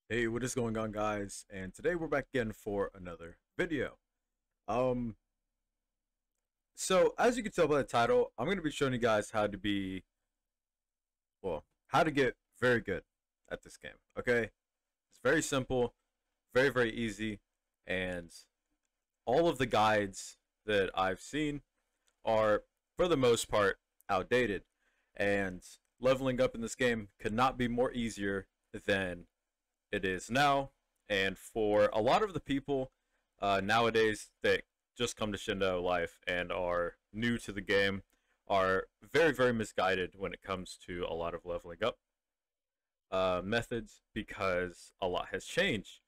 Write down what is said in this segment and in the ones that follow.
Hey, what is going on, guys? And today we're back again for another video. Um, so as you can tell by the title, I'm going to be showing you guys how to be, how to get very good at this game. Okay, it's very simple, very easy, and all of the guides that I've seen are, for the most part, outdated. And leveling up in this game could not be more easier than it is now. And for a lot of the people nowadays that just come to Shindo Life and are new to the game, are very misguided when it comes to a lot of leveling up methods, because a lot has changed.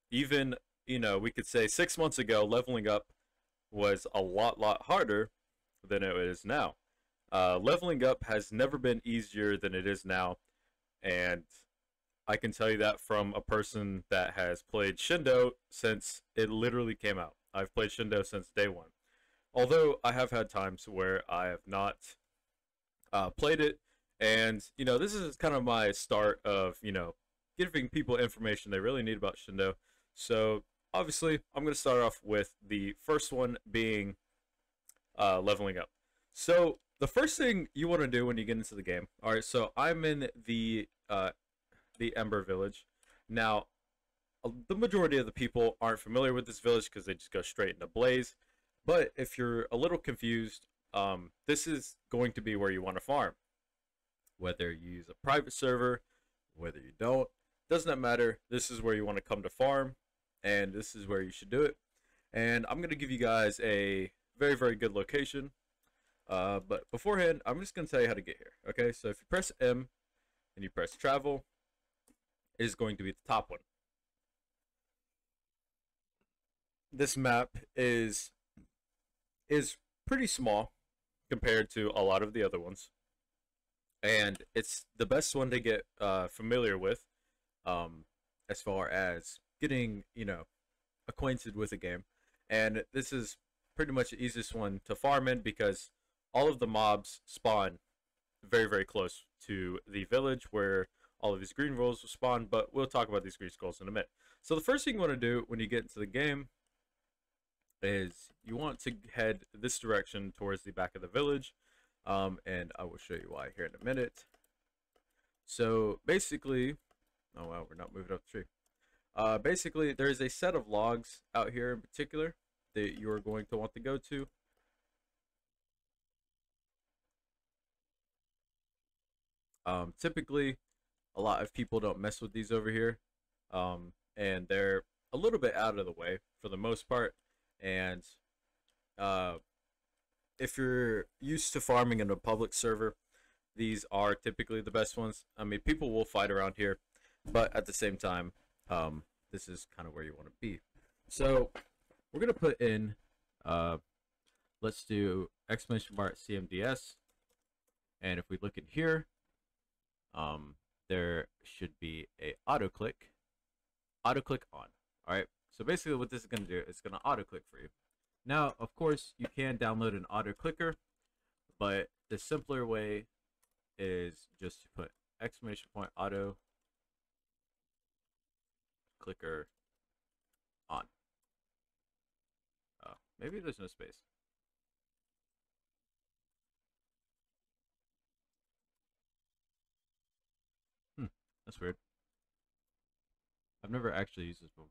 Even, we could say 6 months ago, leveling up was a lot harder than it is now. Leveling up has never been easier than it is now, and I can tell you that from a person that has played Shindo since it literally came out. I've played Shindo since day one. Although I have had times where I have not played it, and this is kind of my start of giving people information they really need about Shindo. So obviously, I'm going to start off with the first one being leveling up. So the first thing you want to do when you get into the game. All right, so I'm in the Ember Village. Now, the majority of the people aren't familiar with this village because they just go straight into Blaze. But if you're a little confused, this is going to be where you want to farm. Whether you use a private server, whether you don't, doesn't matter. This is where you want to come to farm, and this is where you should do it. And I'm going to give you guys a very good location. But beforehand, I'm just going to tell you how to get here. Okay, so if you press M and you press travel, is going to be the top one. This map is pretty small compared to a lot of the other ones, and it's the best one to get familiar with, as far as getting acquainted with the game. And this is pretty much the easiest one to farm in because all of the mobs spawn very close to the village where all of these green rolls will spawn, but we'll talk about these green skulls in a minute. So the first thing you want to do when you get into the game is you want to head this direction towards the back of the village, and I will show you why here in a minute. So basically, oh wow, we're not moving up the tree. Basically, there is a set of logs out here in particular that you are going to want to go to. Typically, a lot of people don't mess with these over here, and they're a little bit out of the way for the most part. And if you're used to farming in a public server, these are typically the best ones. I mean, people will fight around here, but at the same time, this is kind of where you want to be. So we're gonna put in, let's do !CMDS, and if we look in here, there should be a auto click on. All right, so basically what this is going to do is going to auto click for you. Now, of course, you can download an auto clicker, but the simpler way is just to put !auto clicker on. Maybe there's no space. That's weird. I've never actually used this before.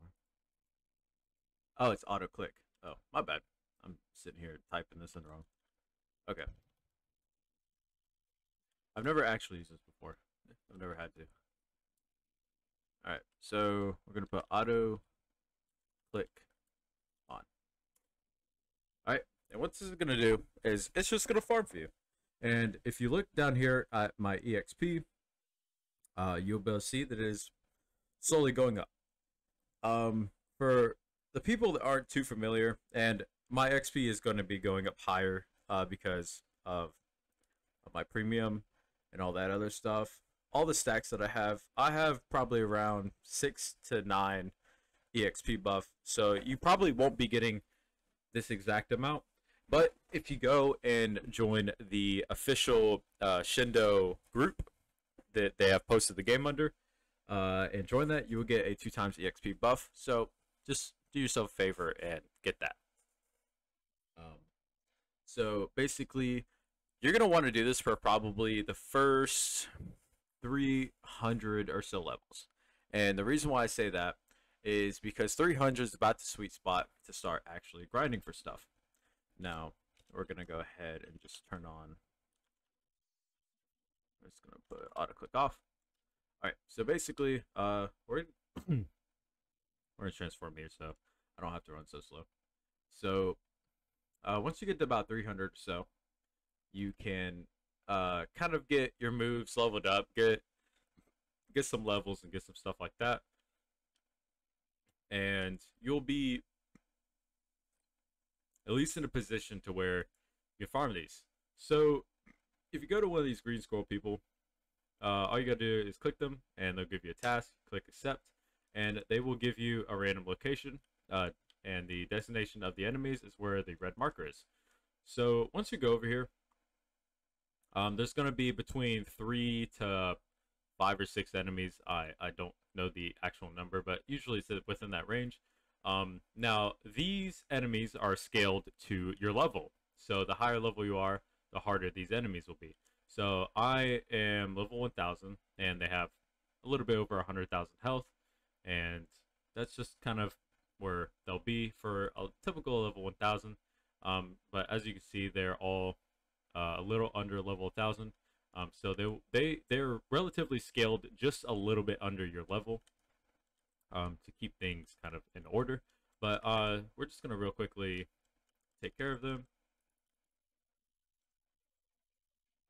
Oh, it's auto click. Oh, my bad. I'm sitting here typing this in wrong. Okay. I've never actually used this before. I've never had to. Alright, so we're going to put auto click on. Alright, and what this is going to do is it's just going to farm for you. And if you look down here at my EXP, you'll be able to see that it is slowly going up. For the people that aren't too familiar, and my XP is going to be going up higher because of my premium and all that other stuff. All the stacks that I have probably around 6 to 9 EXP buff, so you probably won't be getting this exact amount. But if you go and join the official Shindo group that they have posted the game under, and join that, you will get a 2 times EXP buff. So just do yourself a favor and get that. So basically, you're gonna want to do this for probably the first 300 or so levels. And the reason why I say that is because 300 is about the sweet spot to start actually grinding for stuff. Now, we're going to go ahead and just turn on. I'm just going to put auto click off. All right, so basically, we're we're going to transform here so I don't have to run so slow. So, once you get to about 300 or so, you can kind of get your moves leveled up, get some levels and get some stuff like that. And you'll be at least in a position to where you can farm these. So if you go to one of these green scroll people, all you gotta do is click them and they'll give you a task, click accept, and they will give you a random location, and the destination of the enemies is where the red marker is. So once you go over here, there's gonna be between 3 to 5 or 6 enemies. I don't know the actual number, but usually it's within that range. Now, these enemies are scaled to your level. So the higher level you are, the harder these enemies will be. So I am level 1000, and they have a little bit over 100,000 health. And that's just kind of where they'll be for a typical level 1000. But as you can see, they're all a little under level 1000. So they're relatively scaled just a little bit under your level, to keep things kind of in order. But we're just gonna real quickly take care of them.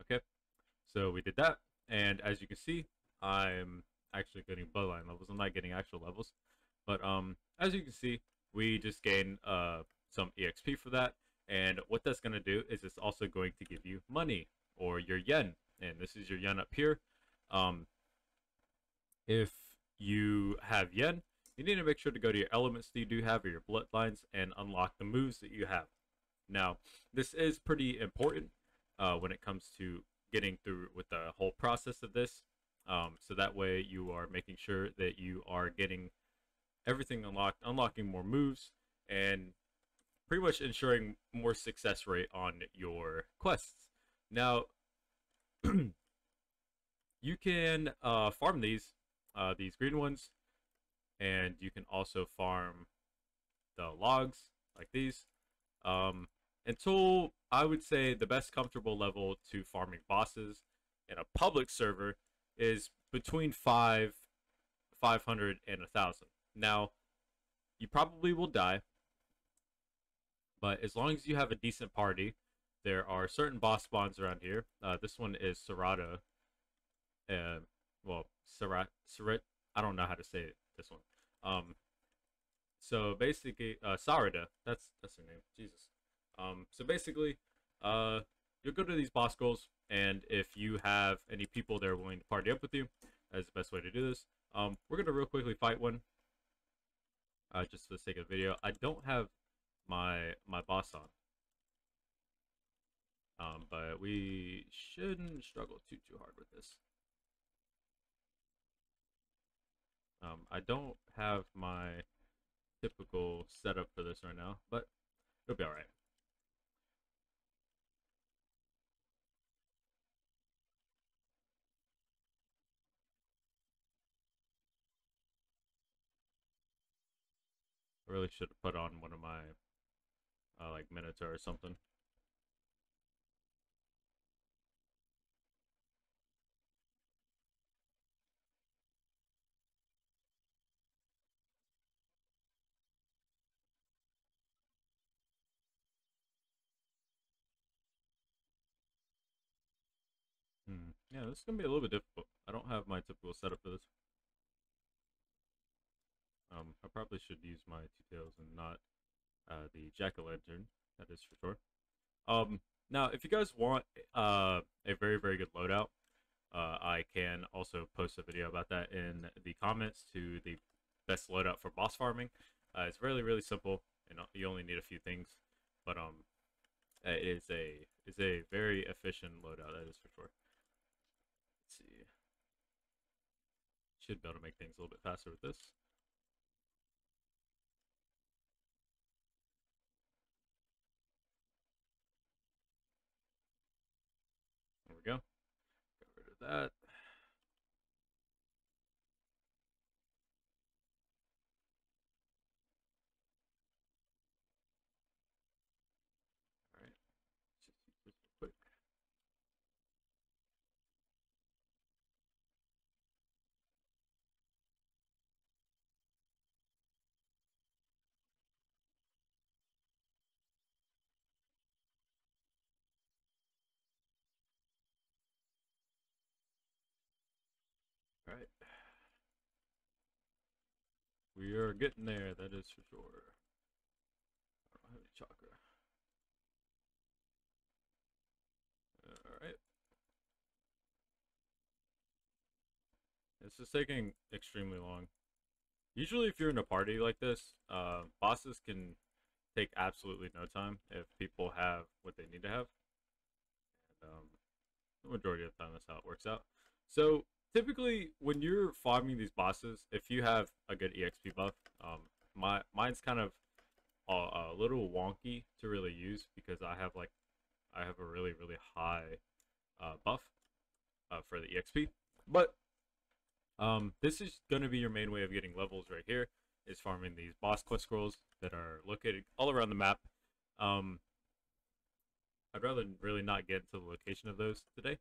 Okay, so we did that, and as you can see, I'm actually getting bloodline levels. I'm not getting actual levels, but as you can see, we just gained some EXP for that. And what that's gonna do is it's also going to give you money, or your yen. And this is your yen up here. If you have yen, you need to make sure to go to your elements that you do have, or your bloodlines, and unlock the moves that you have. Now, this is pretty important when it comes to getting through with the whole process of this. So that way you are making sure that you are getting everything unlocked, unlocking more moves, and pretty much ensuring more success rate on your quests. Now, you can farm these green ones, and you can also farm the logs like these, until I would say the best comfortable level to farming bosses in a public server is between 500 and 1000. Now, you probably will die, but as long as you have a decent party, there are certain boss spawns around here. This one is Sarada. Well, Sarat. I don't know how to say it. This one. So basically, Sarada. That's her name. Jesus. So basically, you'll go to these boss goals, and if you have any people that are willing to party up with you, that's the best way to do this. We're gonna real quickly fight one. Just for the sake of the video, I don't have my boss on. But we shouldn't struggle too hard with this. I don't have my typical setup for this right now, but it'll be alright. I really should have put on one of my like Minotaur or something. Yeah, this is gonna be a little bit difficult. I don't have my typical setup for this. I probably should use my two tails and not the jack-o'-lantern. That is for sure. Now, if you guys want a very good loadout, I can also post a video about that in the comments to the best loadout for boss farming. It's really simple, and you only need a few things, but it is a very efficient loadout. That is for sure. Let's see. should be able to make things a little bit faster with this. There we go. Get rid of that. All right. Just use this real quick. All right. We are getting there, that is for sure. I don't have any chakra. Alright. This is taking extremely long. Usually if you're in a party like this, bosses can take absolutely no time if people have what they need to have. And the majority of the time that's how it works out. So typically when you're farming these bosses, if you have a good EXP buff, mine's kind of a little wonky to really use because I have a really high buff for the EXP. But this is going to be your main way of getting levels right here, is farming these boss quest scrolls that are located all around the map. I'd rather really not get into the location of those today.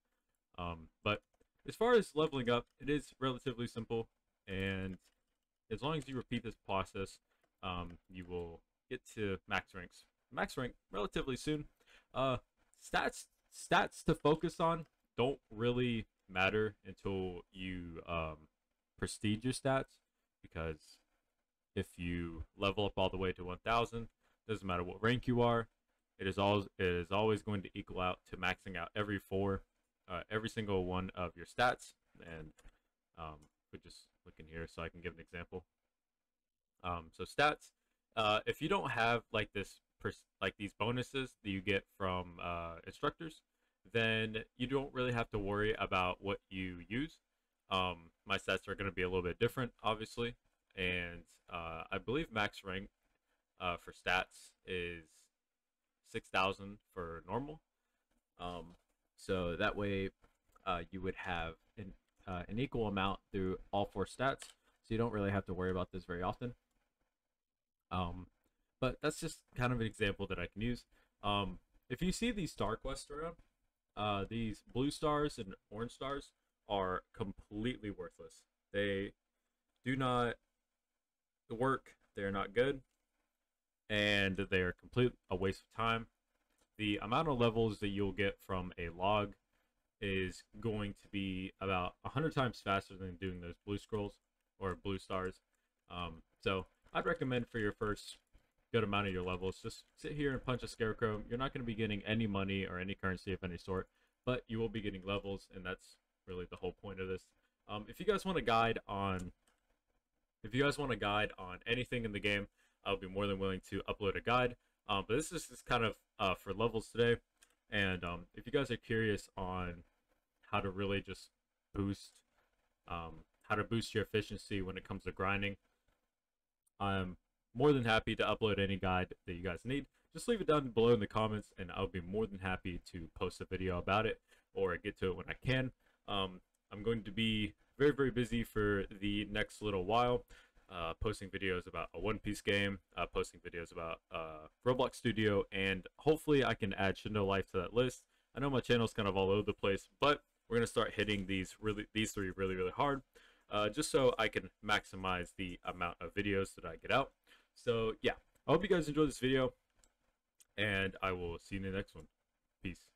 But as far as leveling up, it is relatively simple, and as long as you repeat this process, you will get to max rank relatively soon. Stats to focus on don't really matter until you prestige your stats, because if you level up all the way to 1000, doesn't matter what rank you are, it is always going to equal out to maxing out every single one of your stats. And we just look in here so I can give an example. So stats, if you don't have like these bonuses that you get from instructors, then you don't really have to worry about what you use. My stats are going to be a little bit different, obviously, and I believe max rank for stats is 6000 for normal. So that way you would have an equal amount through all 4 stats, so you don't really have to worry about this very often. But that's just kind of an example that I can use. If you see these star quests around, these blue stars and orange stars are completely worthless. They do not work, they're not good, and they are a waste of time. The amount of levels that you'll get from a log is going to be about 100 times faster than doing those blue scrolls or blue stars. So I'd recommend for your first good amount of your levels, just sit here and punch a scarecrow. You're not going to be getting any money or any currency of any sort, but you will be getting levels, and that's really the whole point of this. If you guys want a guide on anything in the game, I'll be more than willing to upload a guide. But this is just kind of for levels today. And if you guys are curious on how to really just boost your efficiency when it comes to grinding, I'm more than happy to upload any guide that you guys need. Just leave it down below in the comments, and I'll be more than happy to post a video about it or get to it when I can. I'm going to be very busy for the next little while, posting videos about a One Piece game, posting videos about Roblox Studio, and hopefully I can add Shindo Life to that list. I know my channel's kind of all over the place, but we're gonna start hitting these three really hard, just so I can maximize the amount of videos that I get out. So yeah, I hope you guys enjoyed this video, and I will see you in the next one. Peace.